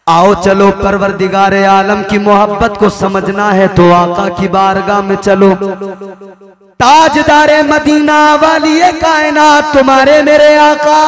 आओ चलो परवरदिगारे आलम की मोहब्बत को समझना है तो आका की बारगाह में चलो। ताजदारे मदीना वालिए कायनात तुम्हारे मेरे आका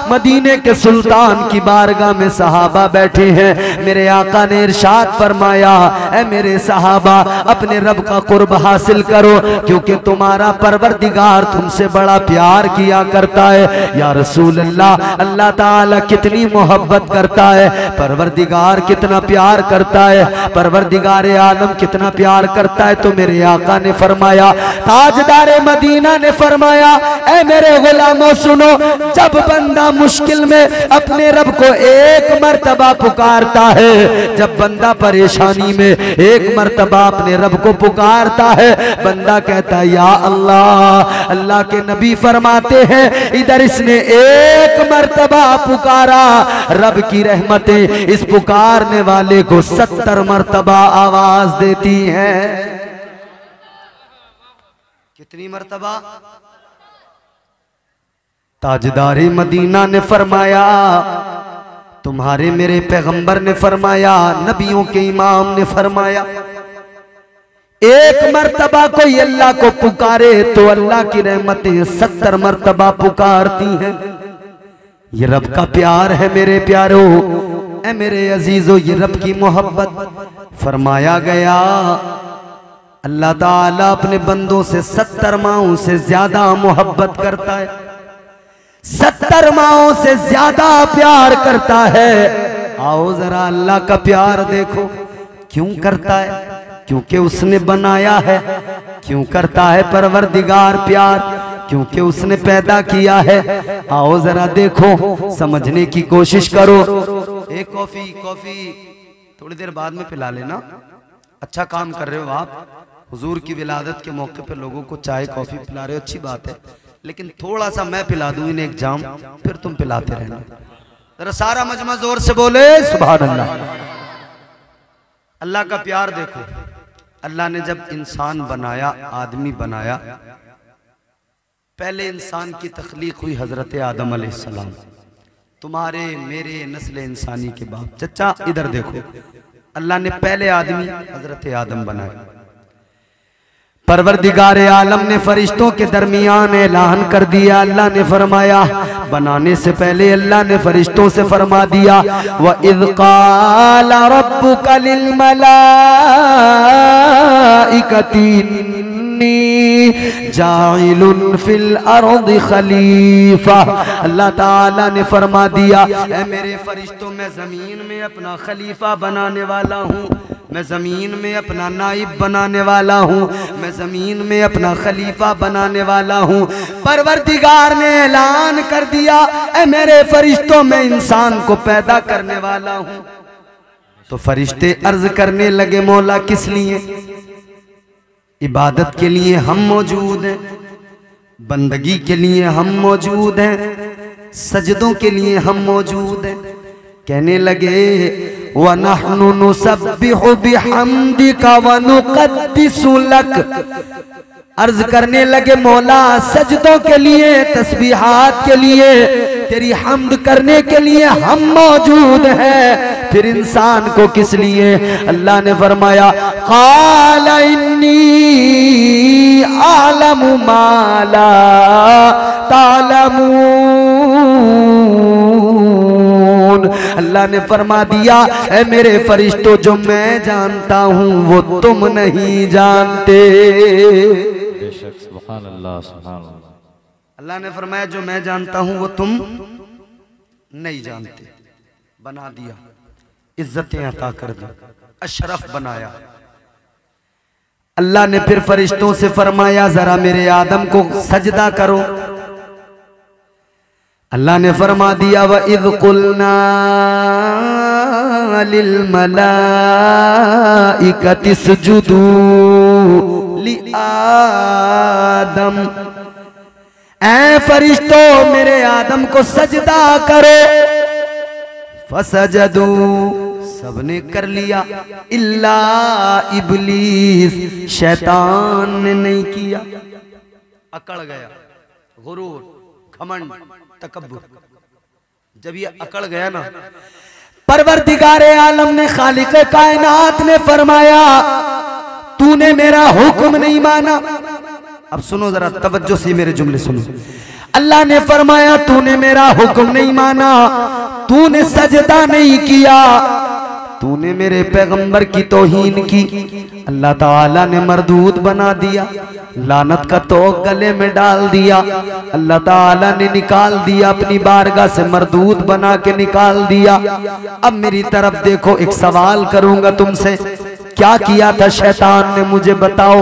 मदीने के सुल्तान की बारगाह में सहाबा बैठे हैं। मेरे आका ने इरशाद फरमाया, ऐ मेरे सहाबा अपने रब का कुर्ब हासिल करो क्योंकि तुम्हारा परवरदिगार तुमसे बड़ा प्यार किया करता है। या रसूल अल्लाह, अल्लाह ताला कितनी मोहब्बत करता है, परवरदिगार कितना प्यार करता है, परवरदिगार आलम कितना प्यार करता है। तो मेरे आका ने फरमाया, ताजदारे मदीना ने फरमाया, ऐ मेरे गुलामों सुनो, जब बंदा मुश्किल में अपने रब को एक मर्तबा पुकारता है, जब बंदा परेशानी में एक मर्तबा अपने रब को पुकारता है, बंदा कहता है या अल्लाह। अल्लाह के नबी फरमाते हैं, इधर इसने एक मर्तबा पुकारा, रब की रहमतें इस पुकारने वाले को 70 मर्तबा आवाज देती हैं। कितनी मर्तबा? ताजदारे मदीना ने फरमाया, तुम्हारे मेरे पैगंबर ने फरमाया, नबियों के इमाम ने फरमाया, एक मर्तबा कोई अल्लाह को पुकारे तो अल्लाह की रहमतें 70 मर्तबा पुकारती हैं। ये रब का प्यार है मेरे प्यारो, ऐ मेरे अजीजो, ये रब की मोहब्बत। फरमाया गया अल्लाह ताला अपने बंदों से 70 माओं से ज्यादा मोहब्बत करता है, 70 माओं से ज्यादा प्यार करता है। आओ जरा अल्लाह का प्यार देखो। क्यों करता है? क्योंकि उसने बनाया है। क्यों करता है परवरदिगार प्यार? क्योंकि उसने पैदा किया है। आओ जरा देखो, समझने की कोशिश करो। एक कॉफी थोड़ी देर बाद में पिला लेना। अच्छा काम कर रहे हो आप, हुजूर की विलादत के मौके पर लोगों को चाय कॉफी पिला रहे हो, अच्छी बात है, लेकिन थोड़ा सा मैं पिला दूं इन्हें एक जाम, फिर तुम पिलाते रहना। जरा सारा मजमा जोर से बोले सुभान अल्लाह। अल्लाह का प्यार देखो। अल्लाह ने जब इंसान बनाया, आदमी बनाया, पहले इंसान की तख्लीक हुई हजरत आदम अलैहिस्सलाम, तुम्हारे मेरे नस्ल इंसानी के बाप। चचा इधर देखो, अल्लाह ने पहले आदमी हजरत आदम बनाया। परवरदिगार आलम ने फरिश्तों के दरमियान ऐलान कर दिया। अल्लाह ने फरमाया, बनाने से पहले अल्लाह ने फरिश्तों से फरमा दिया, व इज़ क़ाला रब्बुका लिल मलाइकति इन्नी जाइलुन फिल अर्दि खलीफा। अल्लाह ताला ने फरमा दिया, ऐ मेरे फरिश्तों, मैं जमीन में अपना खलीफा बनाने वाला हूँ, मैं जमीन में अपना नाइब बनाने वाला हूँ, मैं जमीन में अपना खलीफा बनाने वाला हूँ। परवरदिगार ने ऐलान कर दिया, ऐ मेरे फरिश्तों, मैं इंसान को पैदा करने वाला हूँ। तो फरिश्ते अर्ज करने लगे, मौला किस लिए? इबादत के लिए हम मौजूद हैं, बंदगी के लिए हम मौजूद हैं, सजदों के लिए हम मौजूद हैं। कहने लगे, व नहनु नुसब्बिहु बिहम्दिका व नुक़द्दिसु लक। अर्ज करने लगे, मौला सजदों के लिए, तस्बीहात के लिए, तेरी हम्द करने के लिए हम मौजूद हैं, फिर इंसान को किस लिए? अल्लाह ने फरमाया, क़ाला इन्नी अअलमु मा ला तालमून। अल्लाह ने फरमा दिया, ऐ मेरे फरिश्तों, जो मैं जानता हूँ वो तुम नहीं जानते। सुभान अल्लाह, सुभान अल्लाह। अल्लाह ने फरमाया, जो मैं जानता हूँ वो तुम नहीं जानते। बना दिया, इज्जतें अता कर दी, अशरफ बनाया। अल्लाह ने फिर फरिश्तों से फरमाया, जरा मेरे आदम को सजदा करो। अल्लाह ने फरमा दिया, व इज़ क़ुलना लिल मलाइकति इसजुदू लि आदम। ऐ फरिश्तों, मेरे आदम को सजदा करो। फसजदू, सबने कर लिया, इल्ला इब्लीस, शैतान ने नहीं किया। अकड़ गया, गुरूर, घमंड, तकब्बुर। जब ये अकड़ गया ना, परवरदिगारे आलम ने, खालिक कायनात ने फरमाया तूने मेरा हुक्म नहीं माना। अब सुनो जरा तवज्जो से मेरे जुमले सुनो। अल्लाह ने फरमाया तूने मेरा हुक्म नहीं माना, तूने सजदा नहीं किया, तूने मेरे पैगंबर की तौहीन की। अल्लाह ताला ने मरदूद बना दिया, लानत का तोक गले में डाल दिया। अल्लाह ताला ने निकाल दिया, अपनी बारगाह से मरदूद बना के निकाल दिया। अब मेरी तरफ देखो, एक सवाल करूंगा तुमसे, क्या किया था शैतान ने, मुझे बताओ,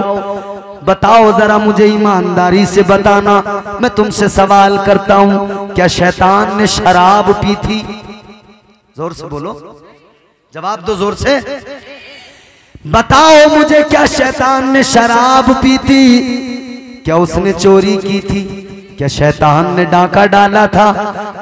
बताओ जरा, मुझे ईमानदारी से बताना। मैं तुमसे सवाल करता हूं, क्या शैतान ने शराब पी थी? जोर से बोलो, जवाब दो जोर से, बताओ मुझे, क्या शैतान ने शराब पी थी? क्या उसने चोरी की थी? क्या शैतान ने डाका डाला था?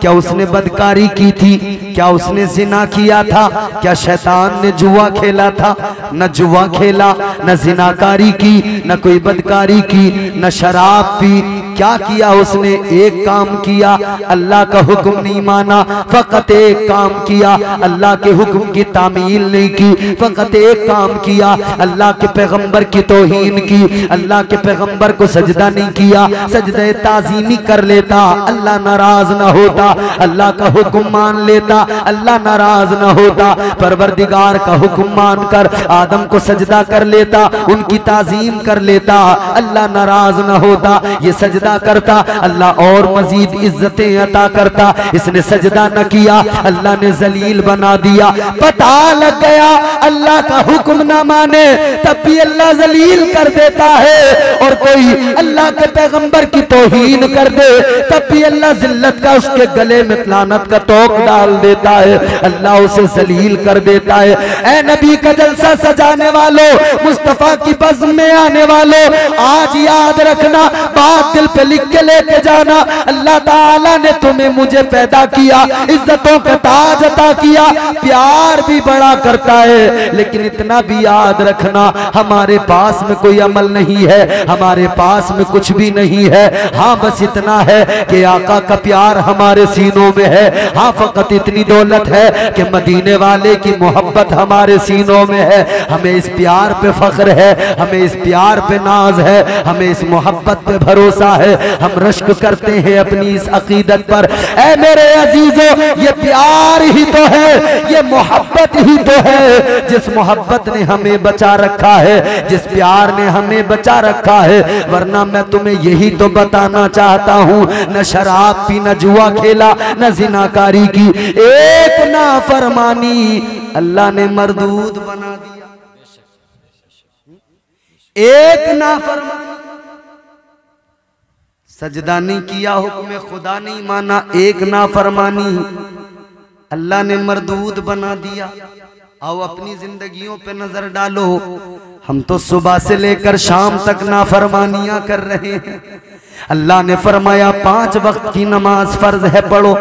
क्या उसने बदकारी की थी? क्या उसने जिना किया था? क्या शैतान ने जुआ खेला था? न जुआ खेला, न जिनाकारी की, न कोई बदकारी की, न शराब पी। क्या किया उसने? एक काम किया, अल्लाह का हुक्म नहीं माना, फकत एक काम किया, अल्लाह के हुक्म की तामील नहीं की, फकत एक काम किया, अल्लाह के पैगंबर की तौहीन की, अल्लाह के पैगंबर को सजदा नहीं किया। सजदे ताज़ीमी कर लेता, अल्लाह नाराज ना होता, अल्लाह का हुक्म मान लेता, अल्लाह नाराज ना होता। परवरदिगार का हुक्म मानकर आदम को सजदा कर लेता, उनकी ताज़ीम कर लेता, अल्लाह नाराज ना होता। ये सजदा करता, अल्लाह और मजीद इज्जतें अता करता। इसने सजदा न किया, अल्लाह ने जलील बना दिया। पता लग गया अल्लाह का हुक्म ना माने तब भी अल्लाह जलील कर देता है, और कोई अल्लाह के पैगंबर की तौहीन कर दे तब भी अल्लाह जिल्लत का उसके गले में लानत का तोक डाल देता है, अल्लाह उसे जलील कर देता है। ऐ नबी का जलसा सजाने वालों, मुस्तफा की बज़्म में आने वालों, आज याद रखना, बात दिल पे लिख के लेके जाना, अल्लाह ताला ने तुम्हें मुझे पैदा किया, इज्जतों का ताज अता किया, प्यार भी बड़ा करता है, लेकिन इतना भी याद रखना, हमारे पास में कोई अमल नहीं है, हमारे पास में कुछ भी नहीं है। हाँ बस इतना है कि आका का प्यार हमारे सीनों में है। हाँ फकत इतनी दौलत है कि मदीने वाले की मोहब्बत हमारे सीनों में है। हमें इस प्यार पे फख्र है, हमें इस प्यार पे नाज है, हमें इस मोहब्बत पे भरोसा है। हम रश्क करते हैं अपनी इस अकीदत पर। ऐ मेरे अजीजों, ये प्यार ही तो है, ये मोहब्बत ही तो है जिस मोहब्बत ने हमें बचा रखा है, जिस प्यार ने हमें बचा रखा है। वरना मैं तुम्हें यही तो बताना चाहता हूँ, न शराब पी, न जुआ खेला, न जिनाकारी की, एक नाफरमानी अल्लाह ने मरदूद बना दिया। एक नाफरमानी, सजदा नहीं किया, हुक्म खुदा नहीं माना, एक नाफरमानी अल्लाह ने मरदूद बना दिया। आओ अपनी जिंदगियों पे नजर डालो, हम तो सुबह से लेकर शाम तक नाफरमानियां कर रहे हैं। अल्लाह ने फरमाया 5 वक्त की नमाज फर्ज है, पढ़ो,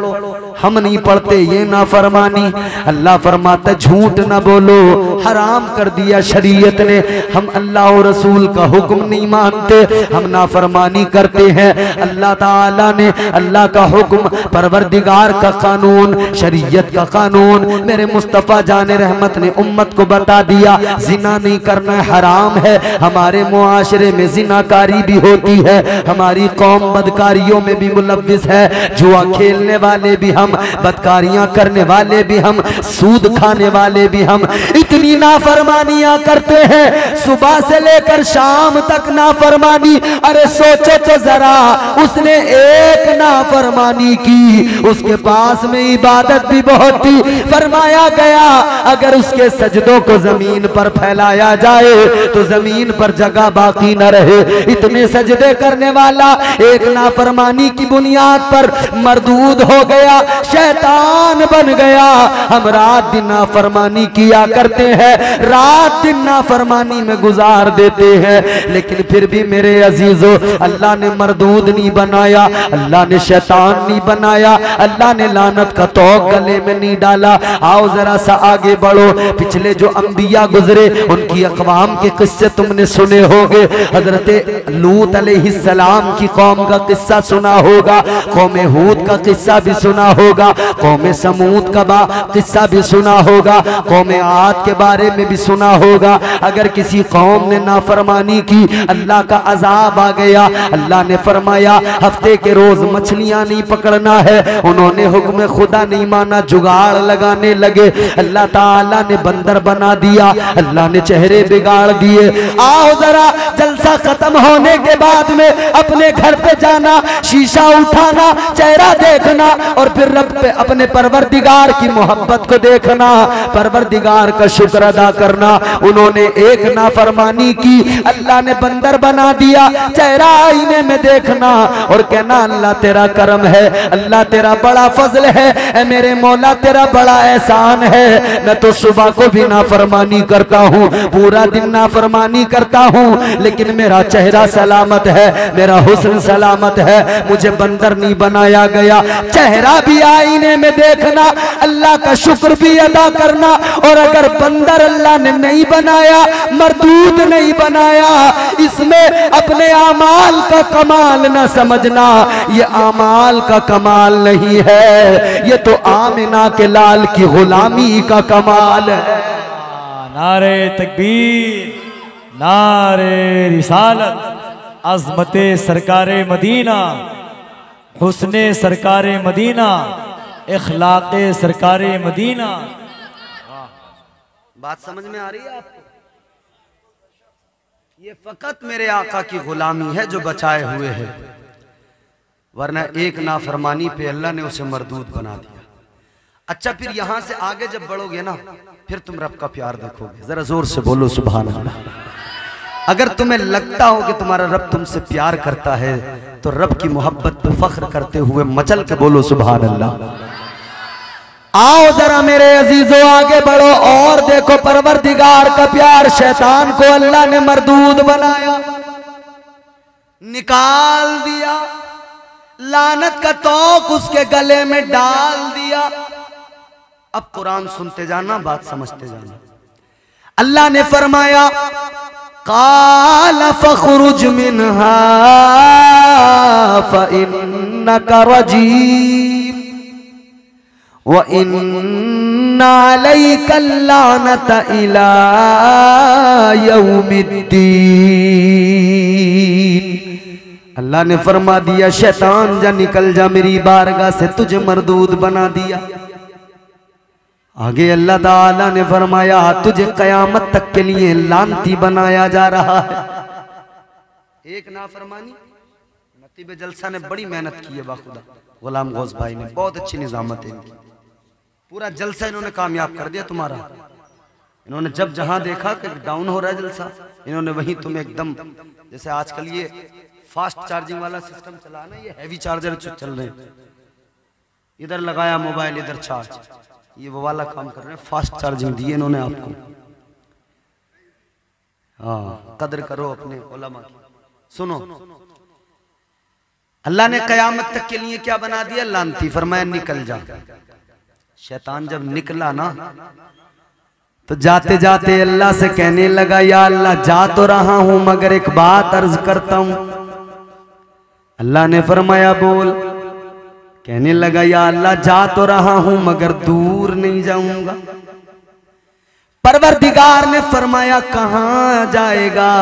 हम नहीं पढ़ते, ये नाफरमानी। अल्लाह फरमाता झूठ ना बोलो, हराम कर दिया शरीयत ने। हम अल्लाह और रसूल का हुक्म नहीं मानते, हम नाफरमानी करते हैं। अल्लाह ताला ने अल्लाह का हुक्म, परवरदिगार का कानून, शरीयत का कानून मेरे मुस्तफ़ा जाने रहमत ने उम्मत को बता दिया। जिना नहीं करना हराम है। हमारे मुआशरे में जिनाकारी भी होती है, हमारी कौम बदकारियों में भी मुलव्विस है। जुआ खेलने वाले भी हम, बदकारियां करने वाले भी हम, सूद खाने वाले भी हम, इतनी नाफरमानियां करते हैं, सुबह से लेकर शाम तक नाफरमानी। अरे सोचो तो जरा, उसने एक नाफरमानी की, उसके पास में इबादत भी बहुत थी। फरमाया गया अगर उसके सजदों को जमीन पर फैलाया जाए तो जमीन पर जगह बाकी न रहे। इतने सजदे करने वाला एक नाफरमानी की बुनियाद पर मरदूद हो गया, शैतान बन गया। हम रात दिन नाफरमानी किया करते हैं, रात दिन नाफरमानी में गुजार देते हैं, लेकिन फिर भी मेरे अजीजों, अल्लाह ने मरदूद नहीं बनाया, अल्लाह ने शैतान नहीं बनाया, अल्लाह ने लानत का तोक गले में नहीं डाला। आओ जरा सा आगे बढ़ो। पिछले जो अंबिया गुजरे उनकी अक़वाम के किस्से तुमने सुने होंगे। हजरत लूत अलैहिस्सलाम की कौम का किस्सा सुना होगा, कौम हूद का किस्सा भी सुना होगा। होगा, कौम समूद का किस्सा भी सुना होगा, कौम आद के बारे में भी सुना होगा। अगर किसी कौम ने नाफरमानी की, अल्लाह का अजाब आ गया। अल्लाह ने फरमाया हफ्ते के रोज मछलियां नहीं पकड़ना है। उन्होंने हुक्म खुदा नहीं माना, जुगाड़ लगाने लगे। अल्लाह ताला ने बंदर बना दिया, अल्लाह ने चेहरे बिगाड़ दिए। आओ जरा जलसा खत्म होने के बाद में अपने घर पे जाना, शीशा उठाना, चेहरा देखना और फिर रब पे अपने परवरदिगार की मोहब्बत को देखना, परवरदिगार का शुक्र अदा करना। उन्होंने एक नाफरमानी की, अल्लाह ने बंदर बना दिया, चेहरा आईने में देखना और कहना अल्लाह तेरा करम है, अल्लाह तेरा बड़ा फजल है, ऐ मेरे मौला तेरा बड़ा एहसान है। मैं तो सुबह को भी नाफरमानी करता हूँ, पूरा दिन नाफरमानी करता हूँ, लेकिन मेरा चेहरा सलामत है, मेरा हुस्न सलामत है, मुझे बंदर नहीं बनाया गया। चेहरा भी आईने में देखना, अल्लाह का शुक्र भी अदा करना। और अगर बंदर अल्लाह ने नहीं बनाया, मरदूद नहीं बनाया, इसमें अपने आमाल का कमाल न समझना। ये आमाल का कमाल नहीं है, ये तो आमिना के लाल की गुलामी का कमाल है। नारे तकबीर, नारे रिसालत, अज़मते सरकारे मदीना, हुस्ने सरकारे मदीना, इखलाक़े सरकारे मदीना। बात समझ में आ रही है आपको? ये फकत मेरे आका की गुलामी है जो बचाए हुए है, वरना एक नाफरमानी पे अल्लाह ने उसे मरदूद बना दिया। अच्छा, फिर यहां से आगे जब बढ़ोगे ना, फिर तुम रब का प्यार देखोगे। जरा जोर से बोलो सुभान अल्लाह। अगर तुम्हें लगता हो कि तुम्हारा रब तुमसे प्यार करता है, तो रब की मोहब्बत पे फख्र करते हुए मचल के बोलो सुभान अल्लाह। आओ जरा मेरे अजीजों आगे बढ़ो और देखो परवरदिगार का प्यार। शैतान को अल्लाह ने मरदूद बनाया, निकाल दिया, लानत का तोक उसके गले में डाल दिया। अब कुरान सुनते जाना, बात समझते जाना। अल्लाह ने फरमाया काल फखरुज मिनहा फइन्नका रजीम व इन्ना अलैका लानत इला यौमिद्दीन। अल्लाह ने फरमा दिया शैतान जा निकल जा मेरी बारगाह से, तुझे मरदूद बना दिया। आगे अल्लाह ताला ने फरमाया तुझे कयामत तक के लिए लानती बनाया जा रहा है। एक नाफरमानी, नतीबे जलसा ने बड़ी मेहनत की है बाखुदा, गुलाम गौस भाई ने बहुत अच्छी निजामत है, पूरा जलसा इन्होंने कामयाब कर दिया तुम्हारा। इन्होंने जब जहां देखा कि डाउन हो रहा है जलसा, इन्होंने वहीं तुम्हें एकदम, जैसे आजकल ये फास्ट चार्जिंग वाला सिस्टम चला ना, ये हैवी चार्जर चल रहे हैं, इधर लगाया मोबाइल इधर चार्ज, ये वो वाला काम कर रहे हैं, फास्ट चार्जिंग दी इन्होंने आपको। हाँ, कदर करो अपने उलमा की। सुनो, अल्लाह ने कयामत तक के लिए क्या बना दिया? लानती। फरमाया निकल जा। शैतान जब निकला ना, तो जाते जाते अल्लाह से कहने लगा या अल्लाह जा तो रहा हूं मगर एक बात अर्ज करता हूं। अल्लाह ने फरमाया बोल। कहने लगा या अल्लाह जा तो रहा हूं मगर दूर नहीं जाऊंगा। परवरदिगार ने फरमाया कहां जाएगा?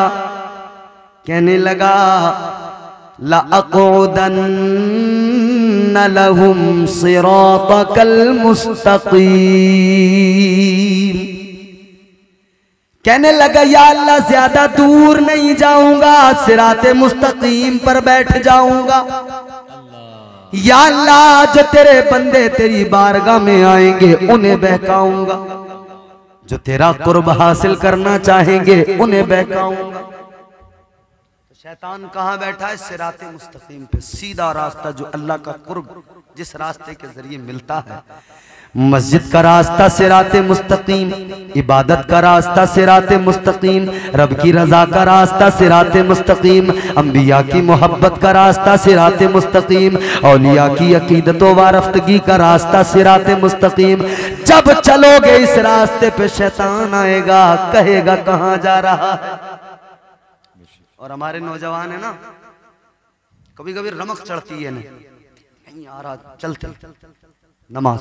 कहने लगा ला अक़ूदन्न लहुम सिरातकल मुस्तक़ीम। कहने लगा या अल्लाह ज्यादा दूर नहीं जाऊंगा, सिराते मुस्तकीम पर बैठ जाऊंगा। या अल्लाह जो तेरे बंदे तेरी बारगाह में आएंगे उन्हें बहकाऊंगा, जो तेरा कुर्ब हासिल करना चाहेंगे उन्हें बहकाऊंगा। तो शैतान कहाँ बैठा है? सिराते मुस्तकीम पे, सीधा रास्ता जो अल्लाह का कुर्ब जिस रास्ते के जरिए मिलता है। मस्जिद का रास्ता सिराते मुस्तकीम, इबादत का रास्ता सिराते मुस्तकीम, रब की रजा का रास्ता सिराते मुस्तकीम, अंबिया की मोहब्बत का रास्ता सिराते मुस्तकीम, औलिया की अकीदत व वारफ्तगी का रास्ता सिराते मुस्तकीम। जब चलोगे इस रास्ते पे शैतान आएगा, कहेगा कहाँ जा रहा है। और हमारे नौजवान है ना, कभी कभी रमक चढ़ती है नहीं आ रहा, चलते नमाज।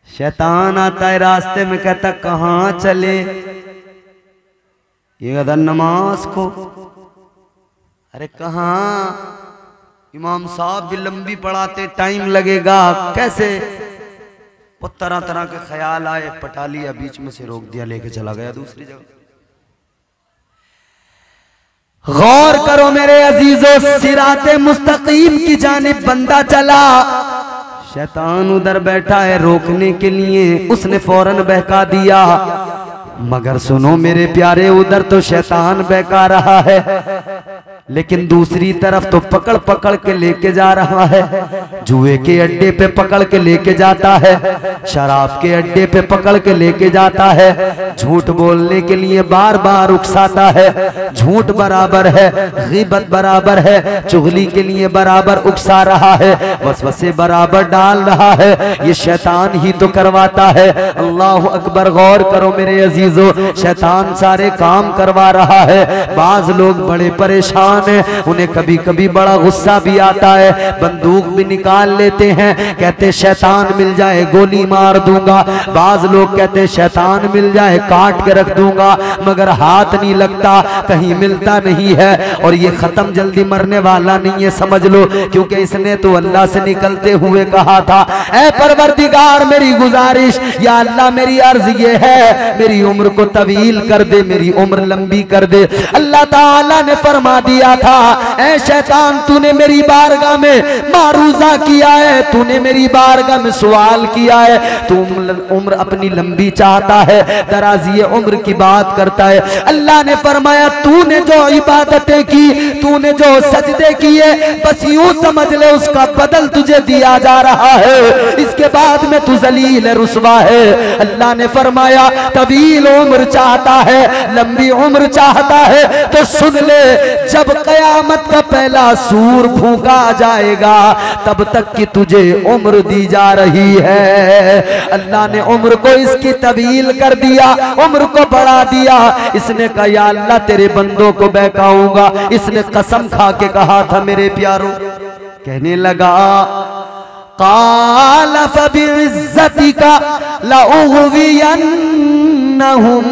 शैतान आता है रास्ते में, कहता कहाँ चले, ये कहता नमाज को। अरे कहाँ, इमाम साहब भी लंबी पढ़ाते, टाइम लगेगा, कैसे? वो तरह तरह के ख्याल आए, पटा लिया, बीच में से रोक दिया, लेके चला गया दूसरी जगह। गौर करो मेरे अजीजों, सिराते मुस्तकीम की जानिब बंदा चला, शैतान उधर बैठा है रोकने के लिए, उसने फौरन बहका दिया। मगर सुनो मेरे प्यारे, उधर तो शैतान बहका रहा है, लेकिन दूसरी तरफ तो पकड़ पकड़ के लेके जा रहा है। जुए के अड्डे पे पकड़ के लेके जाता है, शराब के अड्डे पे पकड़ के लेके जाता है, झूठ बोलने के लिए बार बार उकसाता है। झूठ बराबर है, गीबत बराबर है, चुगली के लिए बराबर उकसा रहा है, वसवसे बराबर डाल रहा है। ये शैतान ही तो करवाता है। अल्लाह अकबर। गौर करो मेरे अजीजों, शैतान सारे काम करवा रहा है। बाज लोग बड़े परेशान हैं, उन्हें कभी कभी बड़ा गुस्सा भी आता है, बंदूक भी निकाल लेते हैं, कहते शैतान मिल जाए गोली मार दूंगा। बाज लोग कहते शैतान मिल जाए काट के रख दूंगा, मगर हाथ नहीं लगता, कहीं मिलता नहीं है। और ये खत्म जल्दी मरने वाला नहीं है, समझ लो, क्योंकि इसने तो अल्लाह से निकलते हुए कहा था, ऐ परवरदिगार मेरी गुजारिश, या अल्लाह मेरी अर्ज ये है, मेरी उम्र को तवील कर दे, मेरी उम्र लंबी कर दे। अल्लाह ताला ने फरमा दिया था, ऐ शैतान तूने मेरी बारगाह में मारूजा किया है, तूने मेरी बारगाह में सवाल किया है, तू उम्र अपनी लंबी चाहता है, दराजी उम्र की बात करता है। अल्लाह ने फरमाया तूने जो इबादतें की, तूने जो सजदे किए, बस यूं समझ ले उसका बदल तुझे दिया जा रहा है, इसके बाद में तू जलील रुसवा है। अल्लाह ने फरमाया तवील उम्र चाहता है, लंबी उम्र चाहता है, तो सुन ले, जब कयामत का पहला सूर फूंका जाएगा तब तक की तुझे उम्र दी जा रही है। अल्लाह ने उम्र को इसकी तवील कर दिया, उम्र को बढ़ा दिया। इसने कहा या अल्लाह तेरे बंदों को बहकाऊंगा। इसने कसम खा के कहा था मेरे प्यारों, कहने लगा काल फबिइज्जतिका लउग़वियन्नहुम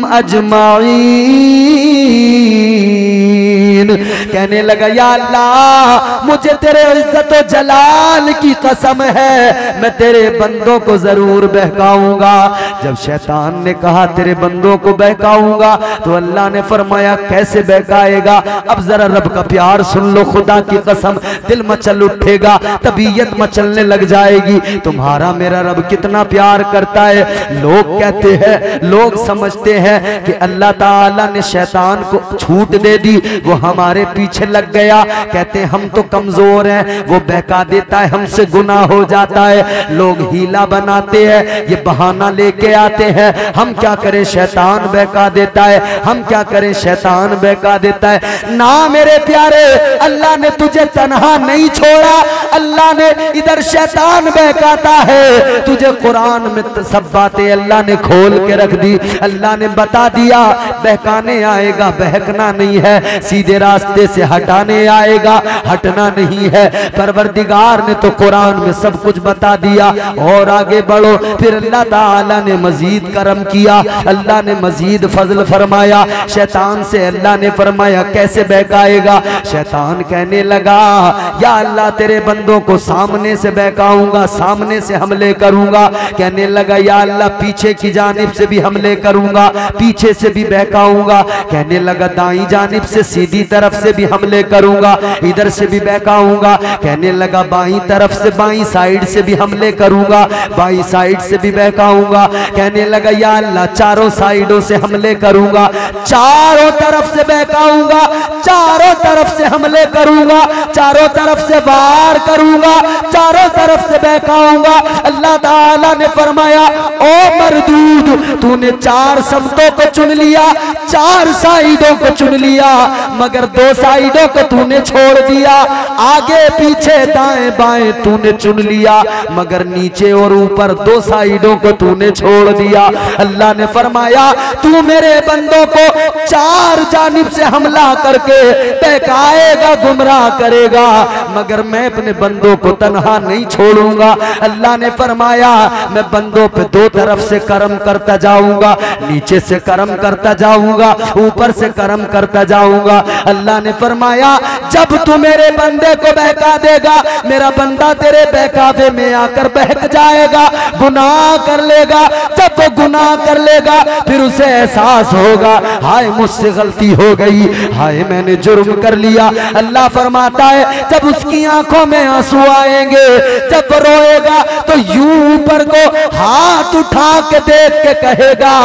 अजमाईन, कहने लगा या अल्लाह मुझे तेरे इज्जत और जलाल की कसम है, मैं तेरे बंदों को जरूर बहकाऊंगा। जब शैतान ने कहा तेरे बंदों को बहकाऊंगा, तो अल्लाह ने फरमाया कैसे बहकाएगा? अब जरा रब का प्यार सुन लो, खुदा की कसम दिल मचल उठेगा, तबीयत मचलने लग जाएगी। तुम्हारा मेरा रब कितना प्यार करता है। लोग कहते हैं, लोग समझते हैं कि अल्लाह ताला ने शैतान को छूट दे दी, वो हमारे पीछे लग गया, कहते हैं हम तो कमजोर हैं, वो बहका देता है, हमसे गुनाह हो जाता है। लोग हीला बनाते हैं, ये बहाना लेके आते हैं, हम क्या करें शैतान बहका देता है, हम क्या करें शैतान बहका देता है। ना मेरे प्यारे, अल्लाह ने तुझे तन्हा नहीं छोड़ा, अल्लाह ने इधर शैतान बहकाता है तुझे। कुरान में सब बातें अल्लाह ने खोल के रख दी, अल्लाह ने बता दिया बहकाने आएगा, बहकना नहीं है, सीधे रास्ते से हटाने आएगा, हटना नहीं है। परवरदिगार ने तो कुरान में सब कुछ बता दिया। और आगे बढ़ो, फिर अल्लाह ताला ने मजीद करम किया, अल्लाह ने मजीद फजल फरमाया। शैतान से अल्लाह ने फरमाया कैसे बहकाएगा? शैतान कहने लगा या अल्लाह तेरे बंदों को सामने से बहकाऊंगा, सामने से हमले करूंगा। कहने लगा या अल्लाह पीछे की जानिब से भी हमले करूंगा, पीछे से भी बहकाऊंगा। कहने लगा दाईं जानिब से सीधी तरफ से भी हमले करूंगा, इधर से भी बहकाऊंगा। कहने लगा बाईं तरफ से, बाईं साइड से भी हमले करूंगा, बाईं साइड से भी बहकाऊंगा। कहने लगा या अल्लाह चारों साइडों से हमले करूंगा, चारों तरफ से बहकाऊंगा, चारों तरफ से हमले करूंगा, चारों तरफ से वार करूंगा, चारों तरफ से बहकाऊंगा। अल्लाह ताला ने फरमाया ओ मरदूद, तूने चार समतों को चुन लिया, चार साइडों को चुन लिया, मगर दो साइड साइडों को तूने छोड़ दिया, आगे पीछे दाएं बाएं तूने चुन लिया, मगर नीचे और ऊपर दो साइडों को तूने छोड़ दिया। अल्लाह ने फरमाया तू मेरे बंदों को चार जानिब से हमला करके बहकाएगा, गुमराह करेगा, मगर मैं अपने बंदों को तन्हा नहीं छोड़ूंगा। अल्लाह ने फरमाया मैं बंदों पे दो तरफ से करम करता जाऊंगा, नीचे से करम करता जाऊंगा, ऊपर से करम करता जाऊंगा। अल्लाह ने फरमाया जब तू मेरे बंदे को बहका देगा, मेरा बंदा तेरे बहकावे में आकर बहक जाएगा, गुनाह कर लेगा। जब वो गुनाह कर लेगा फिर उसे एहसास होगा हाय मुझसे गलती हो गई, हाय मैंने जुर्म कर लिया। अल्लाह फरमाता है जब उसकी आंखों में आंसू आएंगे, जब वो रोएगा तो यूं ऊपर को हाथ उठा के देख के कहेगा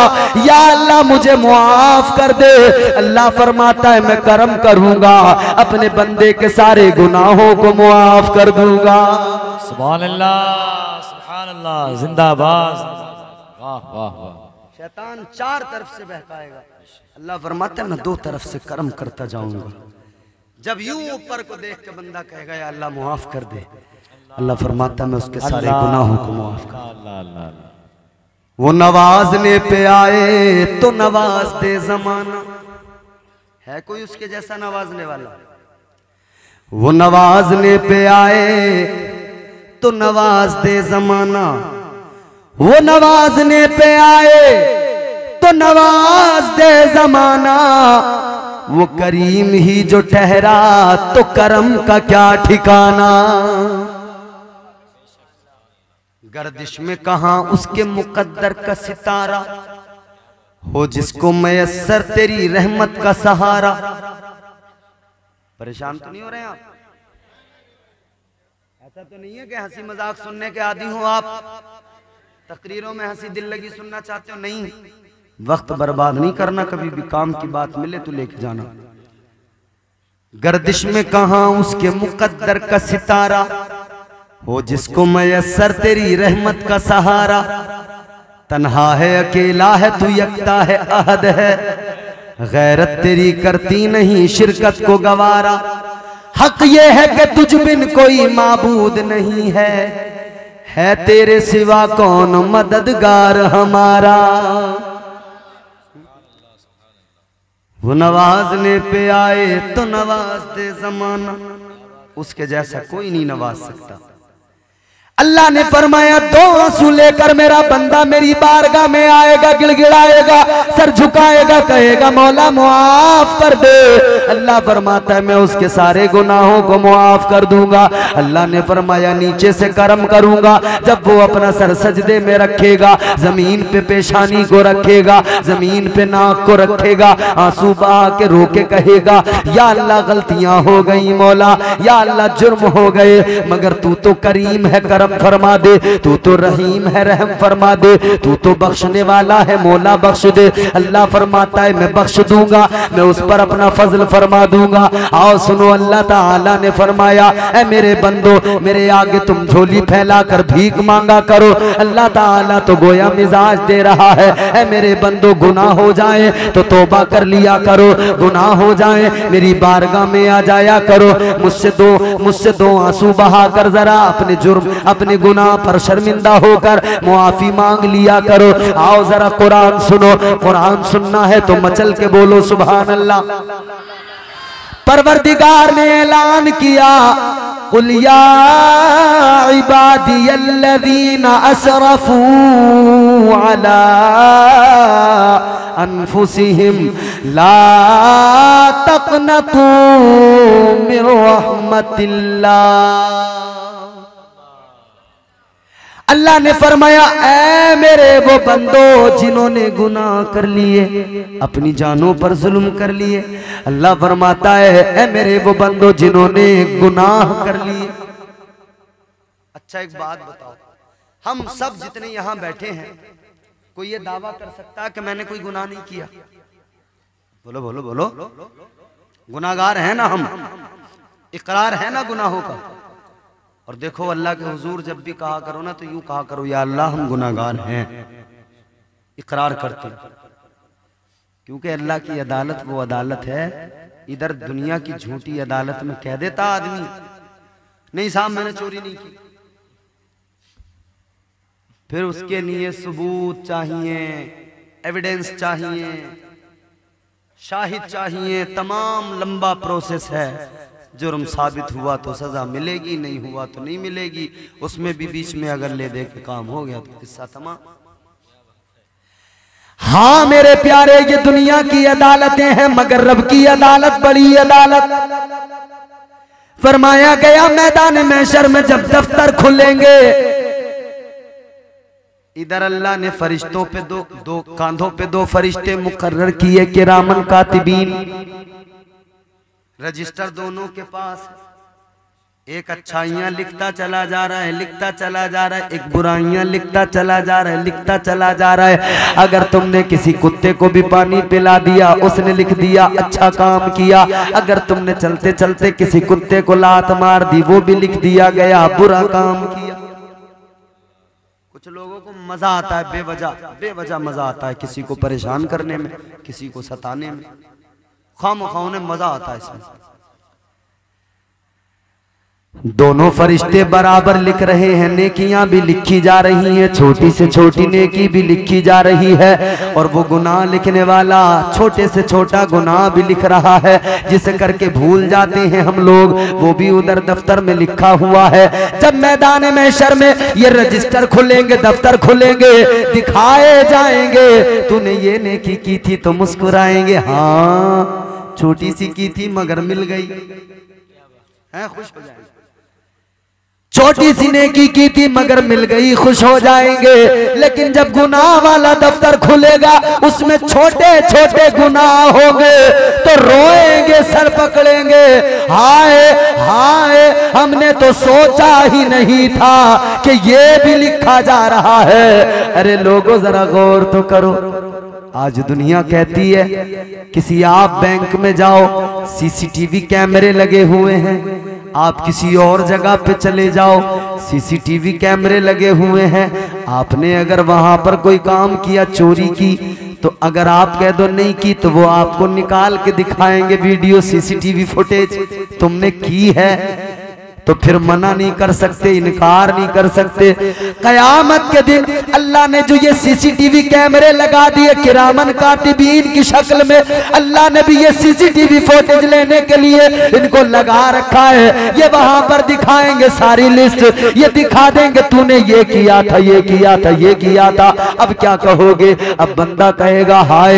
या अल्लाह मुझे मुआफ कर दे। अल्लाह फरमाता है मैं करम करूंगा, अपने बंदे के सारे गुनाहों को मुआफ कर दूंगा। सुभान अल्लाह, सुभान अल्लाह, जिंदाबाद। वाह वाह वाह। शैतान चार तरफ से बहकाएगा, अल्लाह फरमाता है मैं दो तरफ से करम करता जाऊंगा। जब यूं ऊपर को देख के बंदा कहेगा या अल्लाह मुआफ कर दे, अल्लाह फरमाता है मैं उसके सारे गुनाहों को मुआफ कर। वो नवाजने पे आए तो नवाज दे जमाना, है कोई उसके जैसा नवाजने वाला? वो नवाजने पे आए तो नवाज दे जमाना, वो नवाजने पे आए तो नवाज दे जमाना, वो करीम ही जो ठहरा तो करम का क्या ठिकाना। गर्दिश में कहां उसके मुकद्दर का सितारा, हो जिसको मयस्सर तेरी रहमत का सहारा। परेशान तो नहीं हो रहे आप? ऐसा तो नहीं है कि हंसी मजाक सुनने के आदी हो आप, तकरीरों में हंसी दिल लगी सुनना चाहते हो? नहीं, वक्त बर्बाद नहीं करना, कभी भी काम की बात मिले तो लेके जाना। गर्दिश में कहां उसके मुकद्दर का सितारा, हो जिसको मयस्सर तेरी रहमत का सहारा। तन्हा है अकेला है तू यकता है अहद है, गैरत तेरी करती नहीं शिरकत को गवारा। हक ये है कि तुझ बिन कोई माबूद नहीं है तेरे सिवा कौन मददगार हमारा। वो नवाजने पे आए तो नवाज दे जमाना, उसके जैसा कोई नहीं नवाज सकता। अल्लाह ने फरमाया दो आंसू लेकर मेरा बंदा मेरी बारगाह में आएगा, गिड़गिड़ाएगा, सर झुकाएगा, कहेगा मौला मुआफ कर दे। अल्लाह फरमाता है मैं उसके सारे गुनाहों को मुआफ कर दूंगा। अल्लाह ने फरमाया नीचे से करम करूंगा, जब वो अपना सर सजदे में रखेगा, जमीन पे पेशानी को रखेगा, जमीन पे नाक को रखेगा, आंसू बहा के रो के कहेगा या अल्लाह गलतियां हो गई मौला, या अल्लाह जुर्म हो गए, मगर तू तो करीम है करम फरमा दे, तू तो रहीम है रहम फरमा दे, तू तो बख्शने वाला है मौला बख्श दे। अल्लाह फरमाता है मैं बख्श दूंगा, मैं उस पर अपना फजल फरमा दूंगा। आओ सुनो, अल्लाह ताला ने फरमाया ऐ मेरे बंदो मेरे आगे तुम झोली फैला कर भीख मांगा करो। अल्लाह ताला तो गोया मिजाज दे रहा है ऐ मेरे बंदो गुनाह हो जाए तो तौबा कर लिया करो, गुनाह हो जाए मेरी बारगाह में आ जाया करो, मुझसे दो आंसू बहा कर जरा अपने जुर्म अपने गुनाह पर शर्मिंदा होकर मुआफी मांग लिया करो। आओ जरा कुरान सुनो, कुरान सुनना है तो मचल के बोलो सुभान अल्लाह। परवरदिगार ने ऐलान किया कुल या इबादियल्लज़ीना असरफू अला अनफुसिहिम ला तक़नतू मिन रहमतिल्लाह। अल्लाह ने फरमाया ऐ मेरे वो बंदो जिन्होंने गुनाह कर लिए, अपनी जानों पर जुल्म कर लिए, अल्लाह फरमाता है ऐ मेरे वो बंदो जिन्होंने गुनाह कर लिए। अच्छा एक बात बताओ, हम सब जितने यहाँ बैठे हैं कोई ये दावा कर सकता है कि मैंने कोई गुनाह नहीं किया? बोलो बोलो बोलो, गुनाहगार है ना हम, इकरार है ना गुनाहों का। और देखो अल्लाह के हुजूर जब भी कहा करो ना तो यूं कहा करो या अल्लाह हम गुनाहगार हैं, इकरार करते हैं। क्योंकि अल्लाह की अदालत वो अदालत है, इधर दुनिया की झूठी अदालत में कह देता आदमी नहीं साहब मैंने चोरी नहीं की, फिर उसके लिए सबूत चाहिए, एविडेंस चाहिए, शाहिद चाहिए, तमाम लंबा प्रोसेस है। जुर्म साबित हुआ तो सजा मिलेगी, नहीं हुआ तो नहीं मिलेगी। उसमें भी बीच में अगर ले दे के काम हो गया तो किस्सा तमाम। हाँ मेरे प्यारे, ये दुनिया की अदालतें हैं मगर रब की अदालत बड़ी अदालत। फरमाया गया मैदान महशर में जब दफ्तर खुलेंगे, इधर अल्लाह ने फरिश्तों पे दो कांधों पे दो फरिश्ते मुकर्रर किए, किरामन कातिबीन, रजिस्टर दोनों के पास। एक अच्छाइयां लिखता चला जा रहा है, लिखता चला जा रहा है, एक बुराइयां लिखता चला जा रहा है, लिखता चला जा रहा है। अगर तुमने किसी कुत्ते को भी पानी पिला दिया, उसने लिख दिया अच्छा काम किया। अगर तुमने चलते चलते किसी कुत्ते को लात मार दी, वो भी लिख दिया गया बुरा काम किया। कुछ लोगों को मजा आता है बेवजह मजा आता है किसी को परेशान करने में, किसी को सताने में, खामखा उन्हें मजा आता है इसमें। दोनों फरिश्ते बराबर लिख रहे हैं, नेकियां भी लिखी जा रही हैं, छोटी से छोटी नेकी भी लिखी जा रही है। और वो गुनाह लिखने वाला छोटे से छोटा गुनाह भी लिख रहा है, जिसे करके भूल जाते हैं हम लोग, वो भी उधर दफ्तर में लिखा हुआ है। जब मैदान महशर में ये रजिस्टर खुलेंगे, दफ्तर खुलेंगे, दिखाए जाएंगे, तूने ये नेकी की थी तो मुस्कुराएंगे, हाँ छोटी सी की थी मगर मिल गई है, खुश हो जाएंगे। छोटी सी नेकी की थी मगर मिल गई, खुश हो जाएंगे। लेकिन जब गुनाह वाला दफ्तर खुलेगा, उसमें छोटे छोटे गुनाह होंगे तो रोएंगे, सर पकड़ेंगे, हाय हाय हमने तो सोचा ही नहीं था कि ये भी लिखा जा रहा है। अरे लोगों जरा गौर तो करो, आज दुनिया कहती है किसी आप बैंक में जाओ सीसीटीवी कैमरे लगे हुए हैं, आप किसी और जगह पे चले जाओ सीसीटीवी कैमरे लगे हुए हैं। आपने अगर वहां पर कोई काम किया, चोरी की, तो अगर आप कह दो नहीं की तो वो आपको निकाल के दिखाएंगे वीडियो सीसीटीवी फुटेज, तुमने की है तो फिर मना नहीं कर सकते, इनकार नहीं कर सकते। कयामत के दिन अल्लाह ने जो ये सीसीटीवी कैमरे लगा दिए किरामन कातिबीन की शक्ल में, अल्लाह ने भी ये सीसीटीवी फुटेज लेने के लिए इनको लगा रखा है। ये वहां पर दिखाएंगे सारी लिस्ट, ये दिखा देंगे तूने ये किया था, ये किया था, ये किया था। अब क्या कहोगे? अब बंदा कहेगा हाय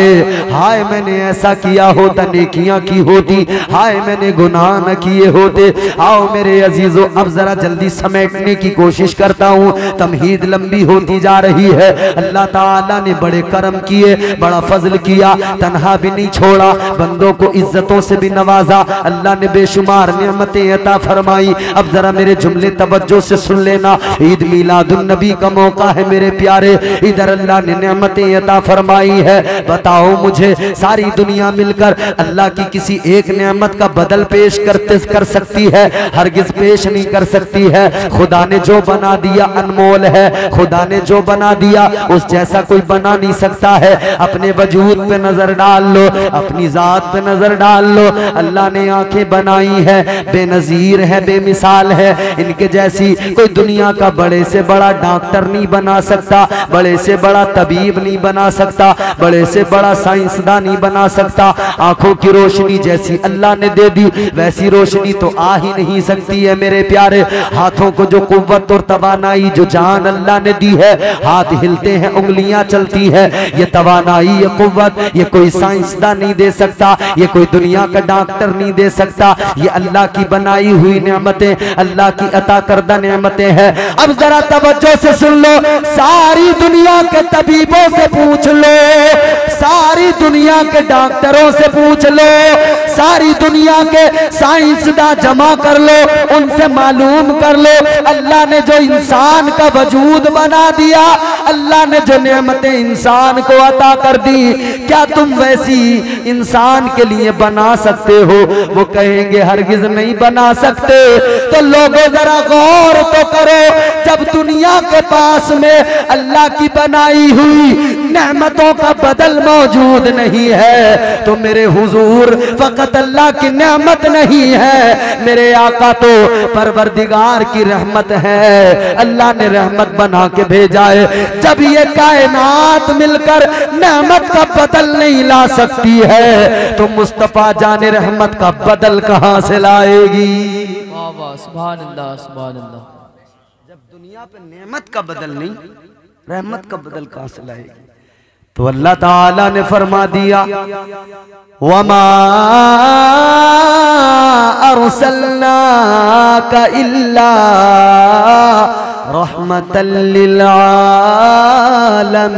हाय मैंने ऐसा किया होता, नेकियां की होती, हाय मैंने गुनाह न किए होते। आओ मेरे अजीजों, अब जरा जल्दी समेटने की कोशिश करता हूँ, तमहीद लंबी होती जा रही है। अल्लाह ताला ने बड़े करम किए, बड़ा फजल किया, तन्हा भी नहीं छोड़ा, बंदों को इज्जतों से भी नवाजा। अल्लाह ने बेशुमार नेमतें अता फरमाई। अब जरा मेरे जुमले तवज्जो से सुन लेना, ईद मिलादुन नबी का मौका है मेरे प्यारे। इधर अल्लाह ने नेमतें अता फरमाई है। बताओ मुझे, सारी दुनिया मिलकर अल्लाह की किसी एक नेमत का बदल पेश कर सकती है? हरगिज पेश नहीं कर सकती है। खुदा ने जो बना दिया अनमोल है, खुदा ने जो बना दिया उस जैसा कोई बना नहीं सकता है। अपने वजूद पे नजर डाल लो, अपनी जात पे नजर डाल लो। अल्लाह ने आंखें बनाई है, बेनजीर है, बेमिसाल है। इनके जैसी कोई दुनिया का बड़े से बड़ा डॉक्टर नहीं बना सकता, बड़े से बड़ा तबीब नहीं बना सकता, बड़े से बड़ा साइंसदान नहीं बना सकता। आंखों की रोशनी जैसी अल्लाह ने दे दी, वैसी रोशनी तो आ ही नहीं सकती है मेरे प्यारे। हाथों को जो कुव्वत और तवानाई, जो जान अल्लाह ने दी है, हाथ हिलते हैं, उंगलियां चलती है, ये तवानाई, ये कुव्वत, ये कोई साइंसदान नहीं दे सकता, ये कोई दुनिया का डॉक्टर नहीं दे सकता। ये अल्लाह की बनाई हुई नेमतें, अल्लाह की अता करदा नेमतें हैं। अब जरा तवज्जो से सुन लो, सारी दुनिया के तबीबों से पूछ लो, सारी दुनिया के डॉक्टरों से पूछ लो, सारी दुनिया के साइंसदान जमा कर लो, उनसे मालूम कर लो, अल्लाह ने जो इंसान का वजूद बना दिया, अल्लाह ने जो नेमतें इंसान को अता कर दी, क्या तुम वैसी इंसान के लिए बना सकते हो? वो कहेंगे हरगिज नहीं बना सकते। तो लोगों जरा गौर तो करो, जब दुनिया के पास में अल्लाह की बनाई हुई नेमतों का बदल मौजूद नहीं है, तो मेरे हुजूर फकत अल्लाह की नेमत नहीं है, मेरे आका तो परवरदिगार की रहमत है। अल्लाह ने रहमत बना के भेजा है। जब ये कायनात मिलकर नेमत का बदल नहीं ला सकती है, तो मुस्तफा जाने रहमत का बदल कहां से लाएगी? वाह वाह, सुभान अल्लाह सुभान अल्लाह। जब दुनिया पे नेमत का बदल नहीं, रहमत का बदल कहां से लाएगी? तो अल्लाह ताला ने फरमा दिया, वमा अरसलनाका इल्ला रहमतल लिल आलमीन।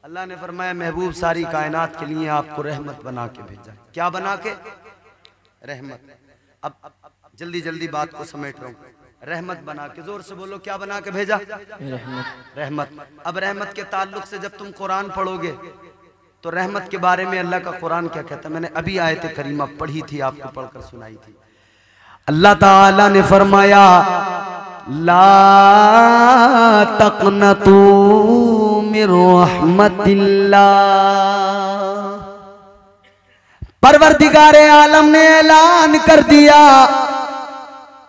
अल्लाह ने फरमाया महबूब सारी कायनात के लिए आपको रहमत बना के भेजा। क्या बना के? रहमत। अब जल्दी जल्दी बात को समेट रहा हूं। रहमत बना के, जोर से बोलो, क्या बना के भेजा? रहमत। रहमत। अब रहमत के ताल्लुक से जब तुम कुरान पढ़ोगे तो रहमत के बारे में अल्लाह का कुरान क्या कहता है? मैंने अभी आयत करीमा पढ़ी थी, आपको पढ़कर सुनाई थी। अल्लाह ताला ने फरमाया, ला तक़नतू मिर रहमतिल्लाह। परवरदिगारे आलम ने ऐलान कर दिया,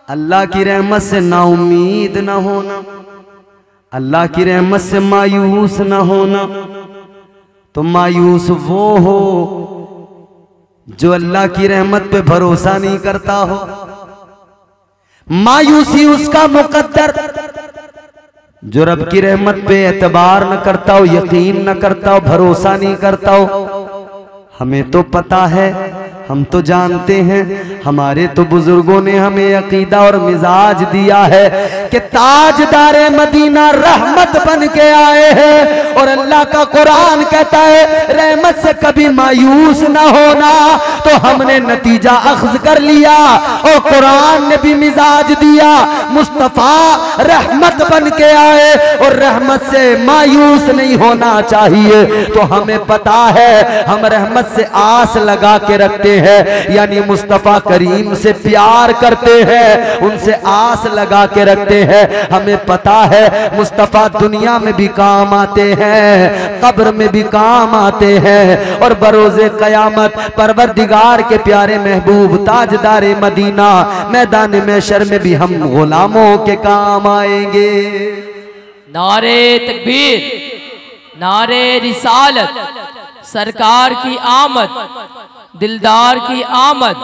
अल्लाह की रहमत से नाउमीद न होना, अल्लाह की रहमत से मायूस न होना। तो मायूस वो हो जो अल्लाह की रहमत पे भरोसा नहीं करता हो। मायूसी उसका मुकद्दर जो रब की रहमत पे एतबार न करता हो, यकीन न करता हो, भरोसा नहीं करता हो। हमें तो पता है, हम तो जानते हैं, हमारे तो बुजुर्गों ने हमें अकीदा और मिजाज दिया है कि ताजदारे मदीना रहमत बन के आए हैं। और अल्लाह का कुरान कहता है रहमत से कभी मायूस ना होना। तो हमने नतीजा अख्ज कर लिया और कुरान ने भी मिजाज दिया, मुस्तफा रहमत बन के आए और रहमत से मायूस नहीं होना चाहिए। तो हमें पता है, हम रहमत से आस लगा के रखते हैं, यानी मुस्तफा करीम से प्यार करते हैं, उनसे आस लगा के रखते हैं। हमें पता है मुस्तफा दुनिया में भी काम आते हैं, कब्र में भी काम आते हैं, और बरोज़े क़यामत परवरदिगार के प्यारे महबूब ताजदारे मदीना मैदान महशर में भी हम गुलामों के काम आएंगे। नारे तकबीर, नारे रिसालत, सरकार की आमद, दिलदार की आमद,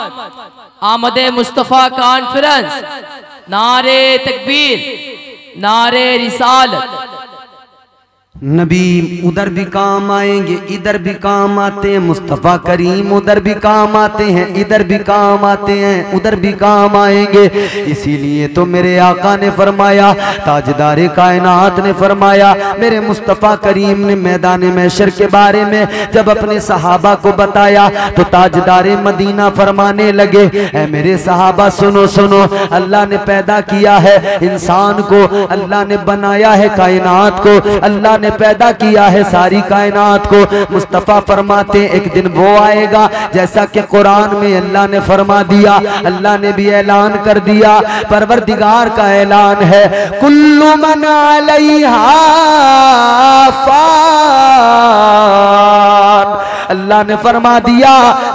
आमद मुस्तफ़ा कॉन्फ्रेंस, नारे तकबीर, नारे रिसालत। नबी उधर भी काम आएंगे, इधर भी काम आते हैं। मुस्तफ़ा करीम उधर भी काम आते हैं, इधर भी काम आते हैं, उधर भी काम आएंगे। इसीलिए तो मेरे आका ने फरमाया, ताजदारे कायनात ने फरमाया, मेरे मुस्तफ़ा करीम ने मैदान महशर के बारे में जब अपने सहाबा को बताया तो ताजदारे मदीना फरमाने लगे, ऐ मेरे सहाबा सुनो सुनो, अल्लाह ने पैदा किया है इंसान को, अल्लाह ने बनाया है कायनात को, अल्लाह ने पैदा किया है सारी कायनात को। मुस्तफा फरमाते एक दिन वो आएगा जैसा कि कुरान में अल्लाह ने फरमा दिया, अल्लाह ने भी ऐलान कर दिया, परवरदिगार का ऐलान है, कुल्लु मन अलैहा फान। अल्लाह ने फरमा दिया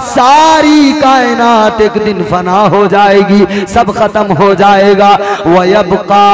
सारी कायनात एक दिन फना हो जाएगी, सब खत्म हो जाएगा। वयब्का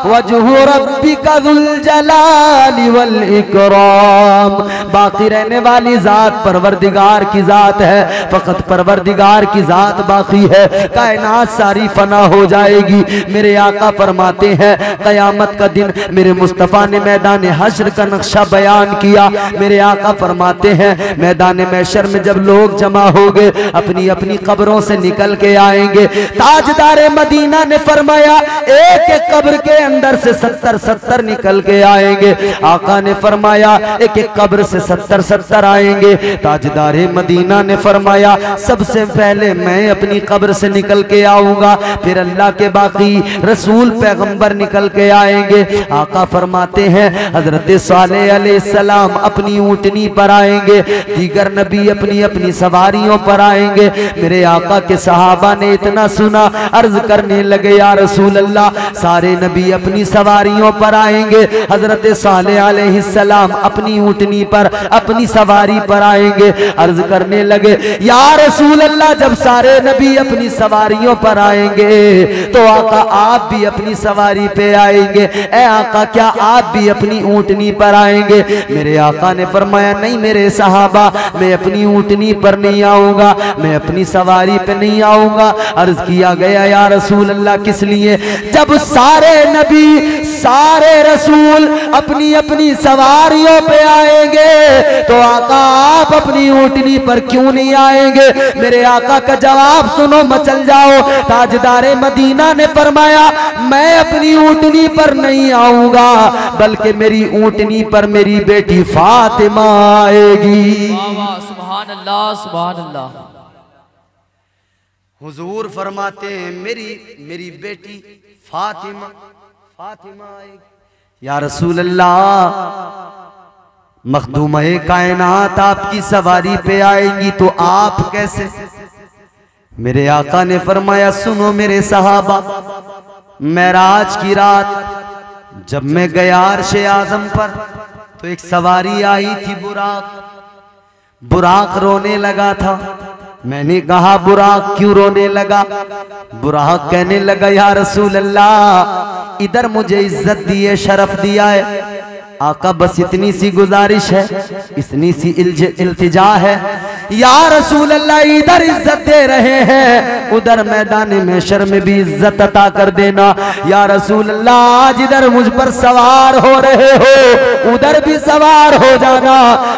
वजहु रब्बिका ज़ुल जलाली वल इकराम। बाकी रहने वाली जात परवरदिगार की जात है, फकत परवरदिगार की जात बाकी है। कायनात सारी फना हो जाएगी। मेरे आका फरमाते हैं कयामत का दिन मेरे मुस्तफ़ा ने मैदान हश्र का नक्शा बयान किया। मेरे आका फरमाते हैं मैदान महशर में जब लोग जमा होंगे अपनी अपनी कब्रों से निकल के आएंगे। ताजदारे मदीना ने फरमाया एक एक कब्र के अंदर से 70-70 निकल के आएंगे। आका ने फरमाया एक एक कब्र से 70-70 आएंगे। ताजदारे मदीना ने फरमाया सबसे पहले मैं अपनी कब्र से निकल के आऊंगा, फिर अल्लाह के बाकी रसूल पैगंबर निकल के आएंगे। आका फरमाते हैं हजरत सालेह अलैहिस्सलाम अपनी ऊंटनी पर आए, आएंगे, दीगर नबी अपनी अपनी सवारियों पर आएंगे। मेरे आका के सहाबा ने इतना सुना, अर्ज करने लगे या रसूल अल्लाह, सारे नबी अपनी सवारियों पर आएंगे, हजरत सालेह अलैहिस्सलाम अपनी ऊँटनी पर अपनी सवारी पर आएंगे। अर्ज करने लगे या रसूल अल्लाह, जब सारे नबी अपनी सवारियों पर आएंगे तो आका आप भी अपनी सवारी पे आएंगे। ए आका, क्या आप भी अपनी ऊँटनी पर आएंगे? मेरे आका ने फरमाया नहीं मेरे सहाबा, मैं अपनी ऊँटनी पर नहीं आऊंगा, मैं अपनी सवारी पे नहीं आऊंगा। अर्ज किया गया या रसूल अल्लाह किस लिए? जब सारे नबी सारे रसूल अपनी अपनी सवारियों पे आएंगे तो आका आप अपनी ऊँटनी पर क्यों नहीं आएंगे? मेरे आका का जवाब सुनो, मचल जाओ। ताजदारे मदीना ने फरमाया मैं अपनी ऊँटनी पर नहीं आऊंगा, बल्कि मेरी ऊँटनी पर मेरी बेटी फातिमा आएगी। सुभान अल्लाह, सुभान अल्लाह। हुजूर फरमाते हैं मेरी बेटी फातिमा आएगी। या रसूल अल्लाह, मखदूम-ए कायनात आपकी सवारी पे आएंगी तो आप कैसे? मेरे आका ने फरमाया सुनो मेरे सहाबा, मेराज की रात जब मैं गया अर्श-ए आज़म पर तो एक सवारी आई थी बुराक रोने लगा था। मैंने कहा बुराक क्यों रोने लगा? बुराक कहने लगा या रसूल अल्लाह, इधर मुझे इज्जत दी है, शरफ दिया है आका, बस इतनी सी गुजारिश है, इतनी सी इल्तिजा है या रसूल अल्लाह, इधर इज्जत दे रहे हैं, उधर मैदान में शर्म में भी इज्जत अता कर देना। या रसूल अल्लाह, आज इधर मुझ पर सवार हो रहे हो, उधर भी सवार हो जाना।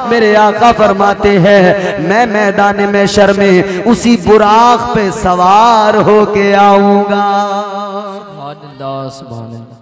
मेरे आका फरमाते हैं मैं मैदान में शर्म में उसी बुराक पे सवार होके आऊंगा। सुभान अल्लाह, सुभान अल्लाह।